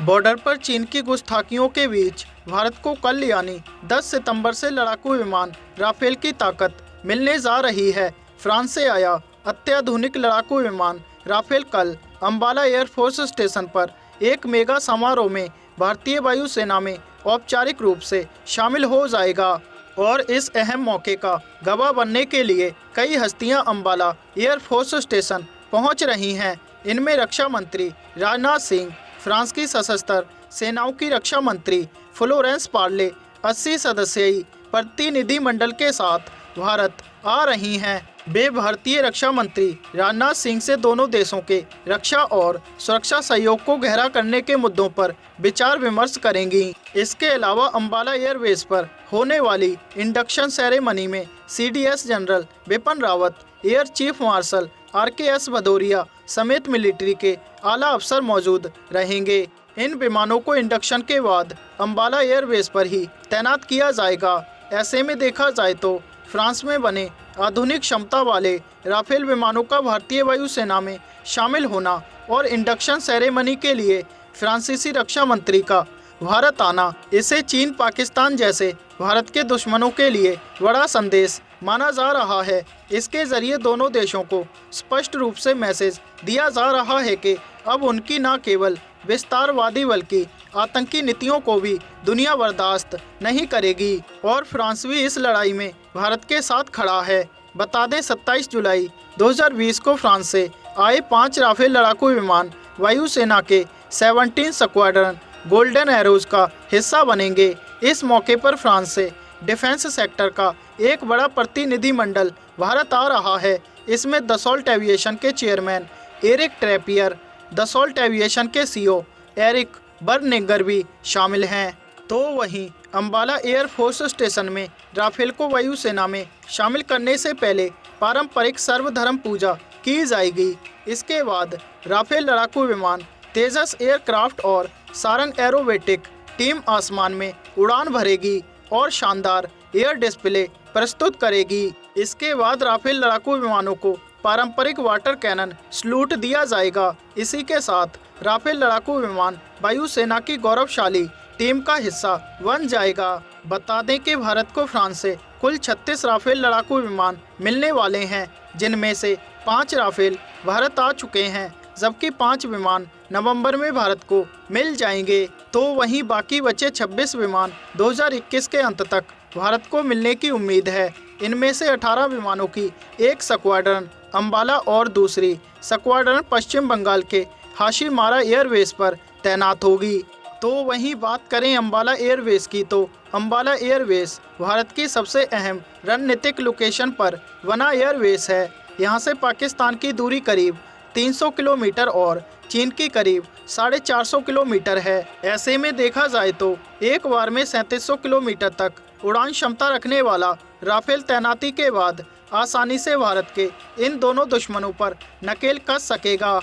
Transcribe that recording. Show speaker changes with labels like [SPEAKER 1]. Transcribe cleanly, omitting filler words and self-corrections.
[SPEAKER 1] Border पर चीन की गुस्ताखियों के बीच भारत को कल यानी 10 सितंबर से लड़ाकू विमान राफेल की ताकत मिलने जा रही है। फ्रांस से आया अत्याधुनिक लड़ाकू विमान राफेल कल अंबाला एयरफोर्स स्टेशन पर एक मेगा समारोह में भारतीय वायुसेना में औपचारिक रूप से शामिल हो जाएगा और इस अहम मौके का गवाह बनने के लिए कई हस्तियां अंबाला एयरफोर्स स्टेशन पहुंच रही हैं। इनमें रक्षा मंत्री राजनाथ सिंह, फ्रांस की सशस्त्र सेनाओं की रक्षा मंत्री फ्लोरेंस पार्ले 80 सदस्यीय प्रतिनिधिमंडल के साथ भारत आ रही हैं। वे भारतीय रक्षा मंत्री राजनाथ सिंह से दोनों देशों के रक्षा और सुरक्षा सहयोग को गहरा करने के मुद्दों पर विचार विमर्श करेंगी। इसके अलावा अंबाला एयरबेस पर होने वाली इंडक्शन सेरेमनी में CDS general Bipin Rawat, air chief marshal RKS Bhadauria समेत मिलिट्री के आला अफसर मौजूद रहेंगे। इन विमानों को इंडक्शन के बाद अंबाला एयरबेस पर ही तैनात किया जाएगा। ऐसे में देखा जाए तो फ्रांस में बने आधुनिक क्षमता वाले राफेल विमानों का भारतीय वायुसेना में शामिल होना और इंडक्शन सेरेमनी के लिए फ्रांसीसी रक्षा मंत्री का भारत आना, इसे चीन पाकिस्तान जैसे भारत के दुश्मनों के लिए बड़ा संदेश माना जा रहा है। इसके जरिए दोनों देशों को स्पष्ट रूप से मैसेज दिया जा रहा है कि अब उनकी न केवल विस्तारवादी बल्कि आतंकी नीतियों को भी दुनिया बर्दाश्त नहीं करेगी और फ्रांस भी इस लड़ाई में भारत के साथ खड़ा है। बता दें 27 जुलाई 2020 को फ्रांस से आए 5 राफेल लड़ाकू विमान वायुसेना के 17 स्क्वाड्रन गोल्डन एरोज का हिस्सा बनेंगे। इस मौके पर फ्रांस से डिफेंस सेक्टर का एक बड़ा प्रतिनिधिमंडल भारत आ रहा है। इसमें दसॉल्ट एविएशन के chairman Eric Trappier, Dassault Aviation के CEO एरिक बर्निंगर भी शामिल हैं। तो वहीं अंबाला एयरफोर्स स्टेशन में राफेल को वायुसेना में शामिल करने से पहले पारंपरिक सर्वधर्म पूजा की जाएगी। इसके बाद राफेल लड़ाकू विमान तेजस एयरक्राफ्ट और सारंग एरोबेटिक टीम आसमान में उड़ान भरेगी और शानदार एयर डिस्प्ले प्रस्तुत करेगी। इसके बाद राफेल लड़ाकू विमानों को पारंपरिक वाटर कैनन सलूट दिया जाएगा। इसी के साथ राफेल लड़ाकू विमान वायुसेना की गौरवशाली टीम का हिस्सा बन जाएगा। बता दें कि भारत को फ्रांस से कुल 36 राफेल लड़ाकू विमान मिलने वाले हैं, जिनमें से 5 राफेल भारत आ चुके हैं, जबकि 5 विमान नवंबर में भारत को मिल जाएंगे। तो वहीं बाकी बचे 26 विमान 2021 के अंत तक भारत को मिलने की उम्मीद है। इनमें से 18 विमानों की एक स्क्वाड्रन अंबाला और दूसरी स्क्वाड्रन पश्चिम बंगाल के हाशीमारा एयरबेस पर तैनात होगी। तो वहीं बात करें अंबाला एयरबेस की, तो अंबाला एयरबेस भारत की सबसे अहम रणनीतिक लोकेशन पर बना एयरबेस है। यहां से पाकिस्तान की दूरी करीब 300 किलोमीटर और चीन की करीब 450 किलोमीटर है। ऐसे में देखा जाए तो एक बार में 3700 किलोमीटर तक उड़ान क्षमता रखने वाला राफेल तैनाती के बाद आसानी से भारत के इन दोनों दुश्मनों पर नकेल कस सकेगा।